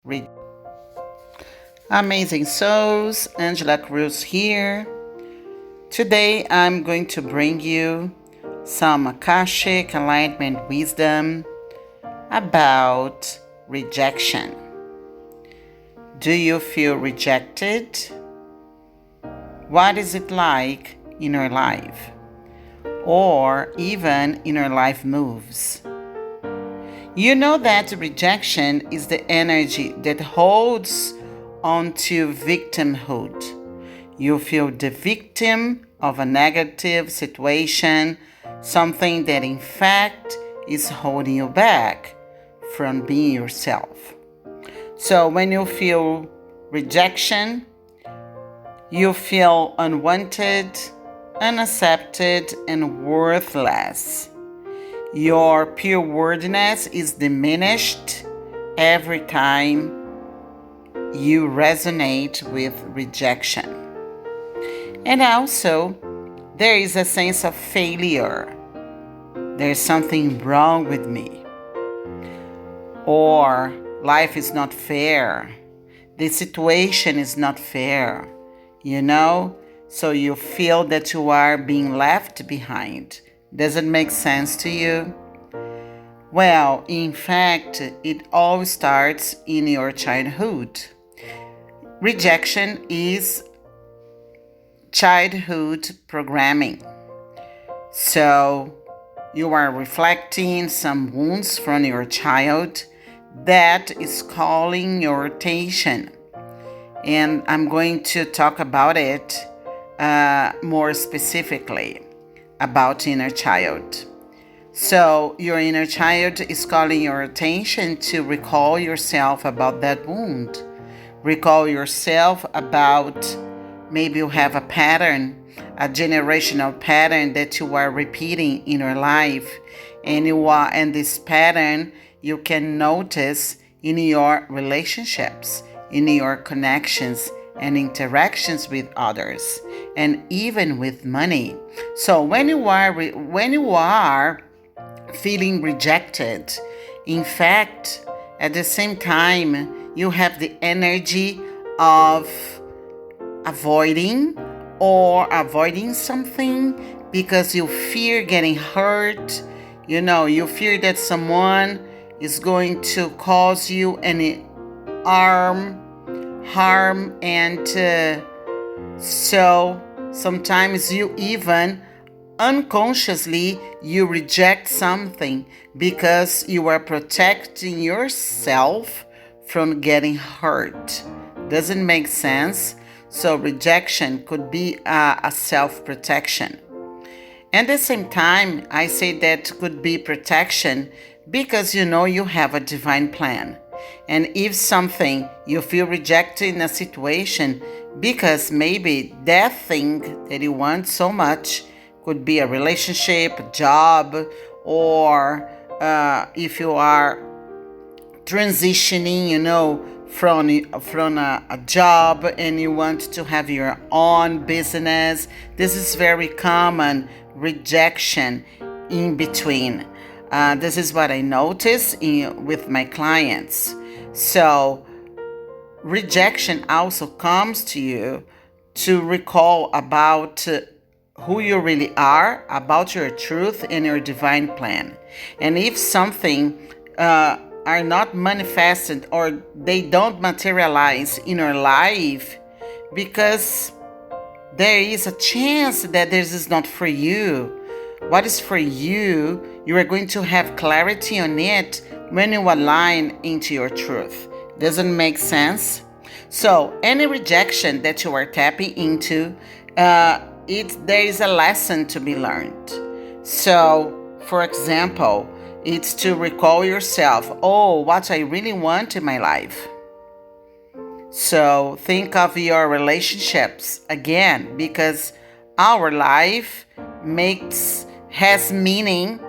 Re- Amazing souls, Angela Cruz here. Today I'm going to bring you some Akashic Alignment wisdom about rejection. Do you feel rejected? What is it like in your life? Or even in your life moves? You know that rejection is the energy that holds onto victimhood. You feel the victim of a negative situation, something that in fact is holding you back from being yourself. So when you feel rejection, you feel unwanted, unaccepted, and worthless. Your pure worthiness is diminished every time you resonate with rejection. And also, there is a sense of failure. There's something wrong with me. Or life is not fair. The situation is not fair. So you feel that you are being left behind. Does it make sense to you? Well, in fact, it all starts in your childhood. Rejection is childhood programming. So you are reflecting some wounds from your child that is calling your attention. And I'm going to talk about it more specifically about inner child. So your inner child is calling your attention to recall yourself about that wound. Recall yourself about maybe you have a pattern, a generational pattern that you are repeating in your life, and this pattern you can notice in your relationships, in your connections and interactions with others, and even with money. So when you are feeling rejected, in fact, at the same time, you have the energy of avoiding something because you fear getting hurt. You fear that someone is going to cause you any harm, and so sometimes you even unconsciously you reject something because you are protecting yourself from getting hurt. Doesn't make sense? So rejection could be a self-protection. And at the same time, I say that could be protection because you have a divine plan. And if something you feel rejected in a situation because maybe that thing that you want so much could be a relationship, a job, or if you are transitioning, from a job and you want to have your own business. This is very common rejection in between. This is what I notice with my clients. So rejection also comes to you to recall about who you really are, about your truth and your divine plan. And if something are not manifested or they don't materialize in your life because there is a chance that this is not for you. What is for you, you are going to have clarity on it when you align into your truth. Doesn't make sense? So any rejection that you are tapping into, there is a lesson to be learned. So, for example, it's to recall yourself, what I really want in my life. So think of your relationships again, because our life has meaning,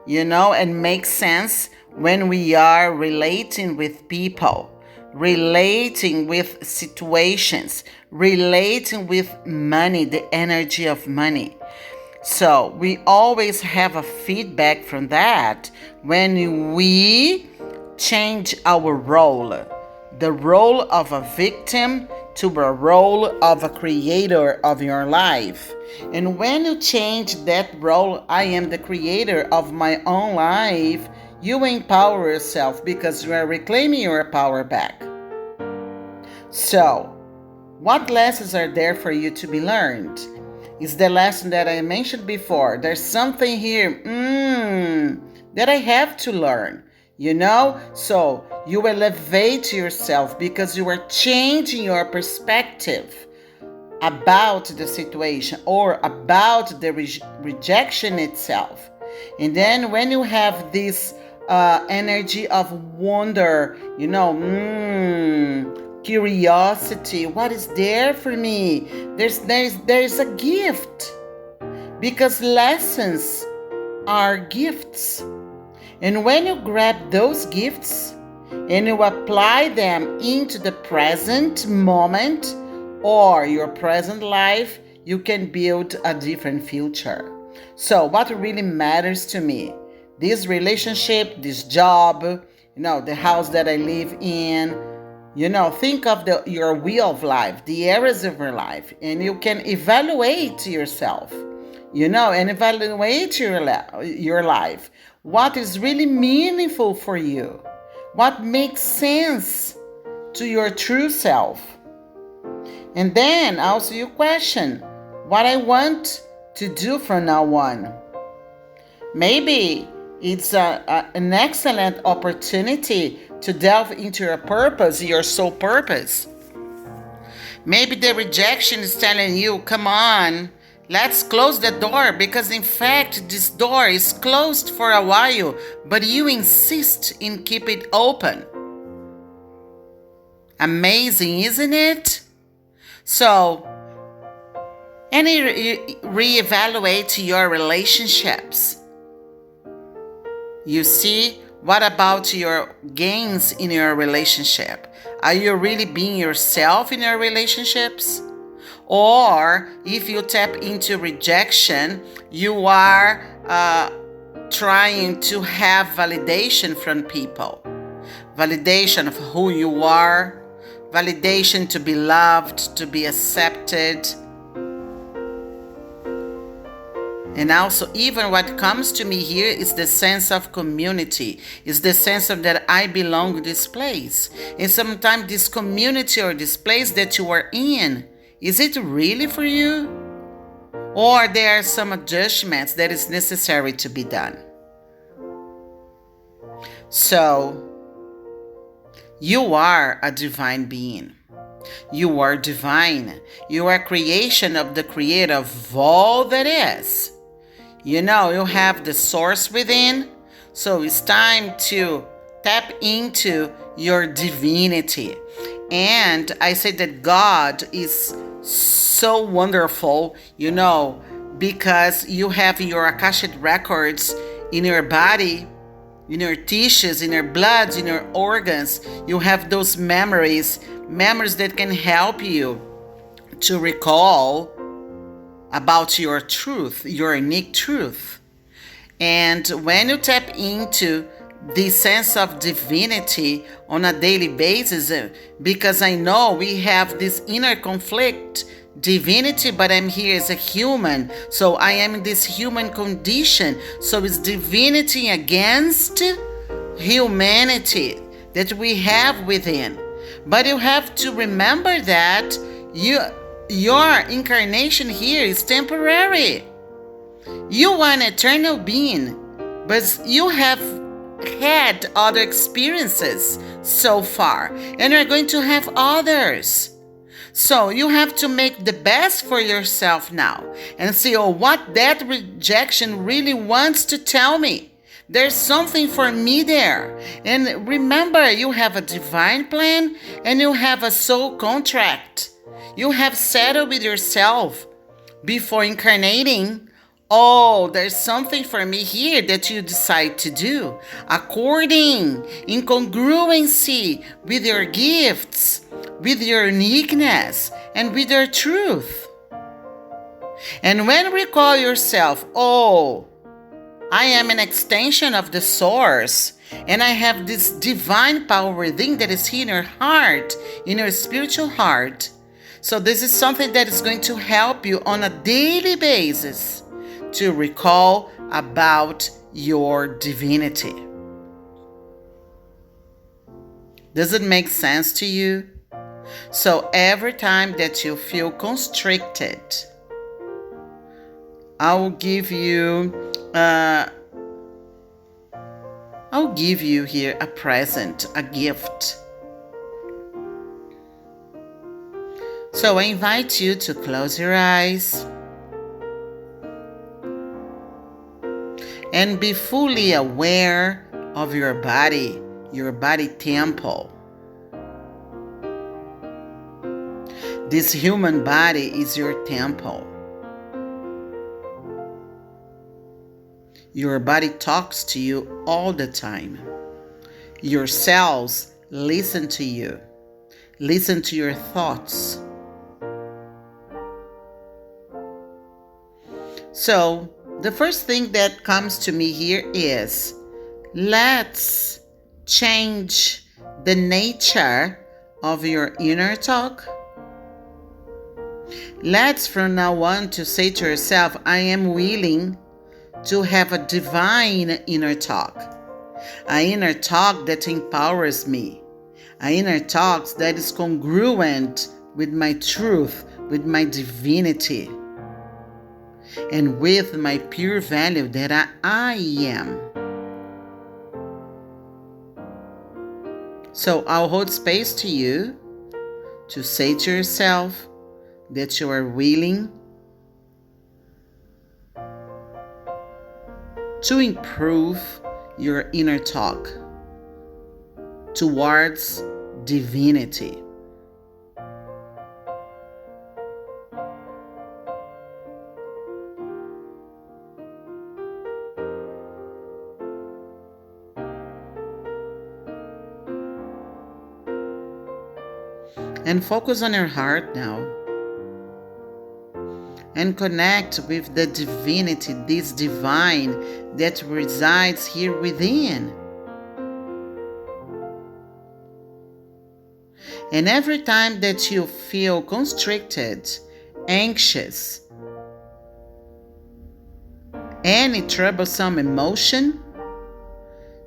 and makes sense when we are relating with people, relating with situations, relating with money, the energy of money. So we always have a feedback from that when we change our role. the role of a victim to a role of a creator of your life. And when you change that role, I am the creator of my own life, you empower yourself because you are reclaiming your power back. So, what lessons are there for you to be learned? Is the lesson that I mentioned before. There's something here that I have to learn, So you elevate yourself because you are changing your perspective about the situation or about the rejection itself. And then when you have this energy of wonder, curiosity, what is there for me? There's a gift, because lessons are gifts. And when you grab those gifts and you apply them into the present moment or your present life, you can build a different future. So what really matters to me? This relationship, this job, the house that I live in, think of your wheel of life, the areas of your life, and you can evaluate yourself, and evaluate your life. What is really meaningful for you? What makes sense to your true self? And then also you question what I want to do from now on. Maybe it's an excellent opportunity to delve into your purpose, your soul purpose. Maybe the rejection is telling you, come on, let's close the door, because in fact this door is closed for a while, but you insist in keep it open. Amazing, isn't it? So, and reevaluate your relationships. You see, what about your gains in your relationship? Are you really being yourself in your relationships? Or if you tap into rejection, you are trying to have validation from people. Validation of who you are, validation to be loved, to be accepted. And also, even what comes to me here is the sense of community, is the sense of that I belong to this place. And sometimes this community or this place that you are in, is it really for you? Or there are some adjustments that is necessary to be done? So, you are a divine being. You are divine. You are creation of the creator of all that is. You have the source within, so it's time to tap into your divinity. And I say that God is so wonderful, because you have your Akashic records in your body, in your tissues, in your blood, in your organs. You have those memories that can help you to recall about your truth, your unique truth. And when you tap into the sense of divinity on a daily basis, because I know we have this inner conflict, divinity, but I'm here as a human, so I am in this human condition, so it's divinity against humanity that we have within. But you have to remember that your incarnation here is temporary. You are an eternal being, but you have had other experiences so far, and you're going to have others. So you have to make the best for yourself now and see what that rejection really wants to tell me. There's something for me there. And remember, you have a divine plan and you have a soul contract. You have settled with yourself before incarnating. Oh, there's something for me here that you decide to do according, in congruency with your gifts, with your uniqueness, and with your truth. And when recall yourself, I am an extension of the source, And I have this divine power within that is here in your heart, in your spiritual heart. So this is something that is going to help you on a daily basis to recall about your divinity. Does it make sense to you? So every time that you feel constricted, I'll give you here a present, a gift. So I invite you to close your eyes and be fully aware of your body temple. This human body is your temple. Your body talks to you all the time. Your cells listen to you, listen to your thoughts. So, the first thing that comes to me here is, let's change the nature of your inner talk. Let's from now on to say to yourself, I am willing to have a divine inner talk. An inner talk that empowers me. An inner talk that is congruent with my truth, with my divinity, and with my pure value that I am. So I'll hold space to you to say to yourself that you are willing to improve your inner talk towards divinity. And focus on your heart now. And connect with the divinity, this divine that resides here within. And every time that you feel constricted, anxious, any troublesome emotion,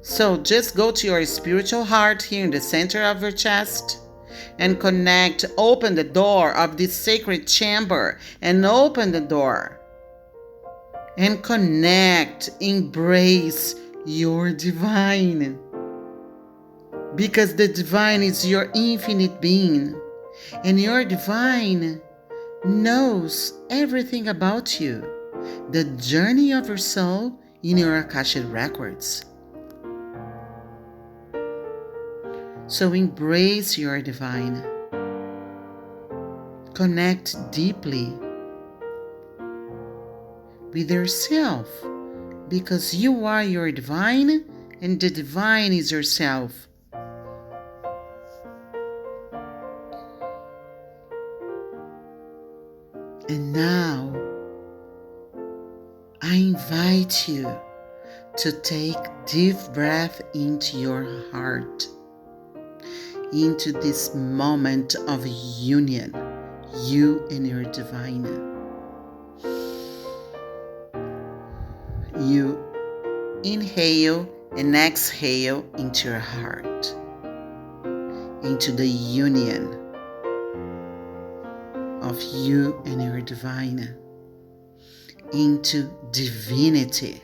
so just go to your spiritual heart here in the center of your chest and connect, open the door of this sacred chamber and open the door and connect, embrace your divine. Because the divine is your infinite being and your divine knows everything about you, the journey of your soul in your Akashic records. So embrace your divine. Connect deeply with yourself because you are your divine and the divine is yourself. And now I invite you to take deep breath into your heart, into this moment of union, you and your divine. You inhale and exhale into your heart, into the union of you and your divine, into divinity.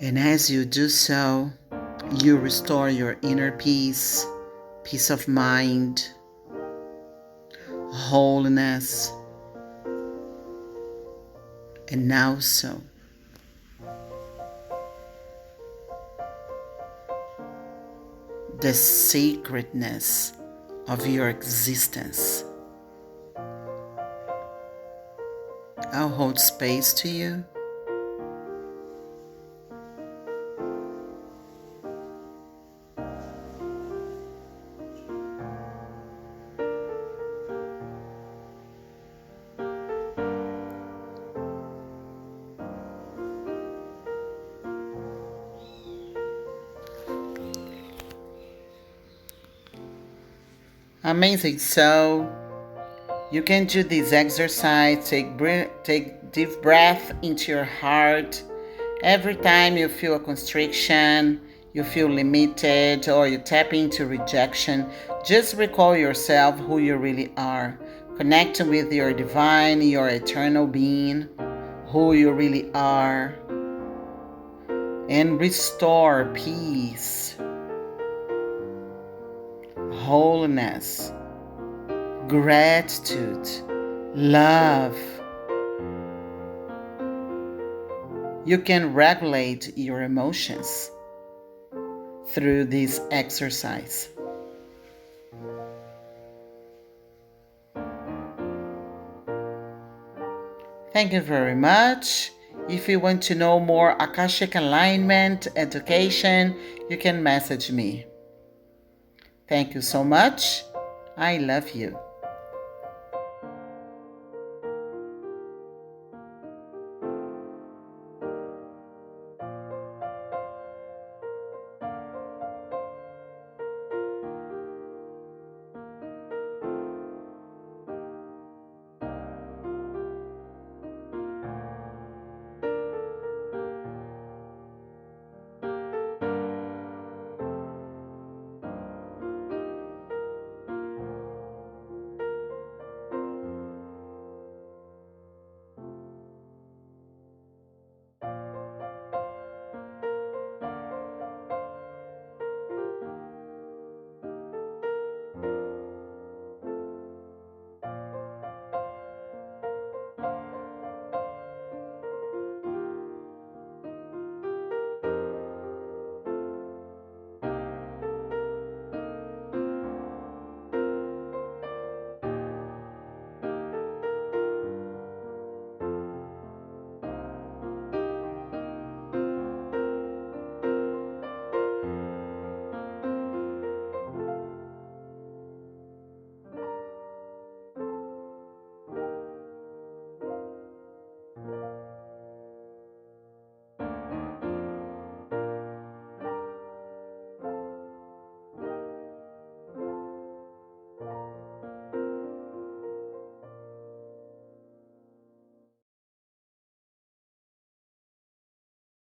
And as you do so, you restore your inner peace, peace of mind, wholeness, and now so. The sacredness of your existence. I'll hold space to you. Amazing. So you can do this exercise. Take deep breath into your heart. Every time you feel a constriction, you feel limited, or you tap into rejection, just recall yourself who you really are. Connect with your divine, your eternal being, who you really are, and restore peace, wholeness, gratitude, love. You can regulate your emotions through this exercise. Thank you very much. If you want to know more Akashic Alignment education, you can message me. Thank you so much. I love you.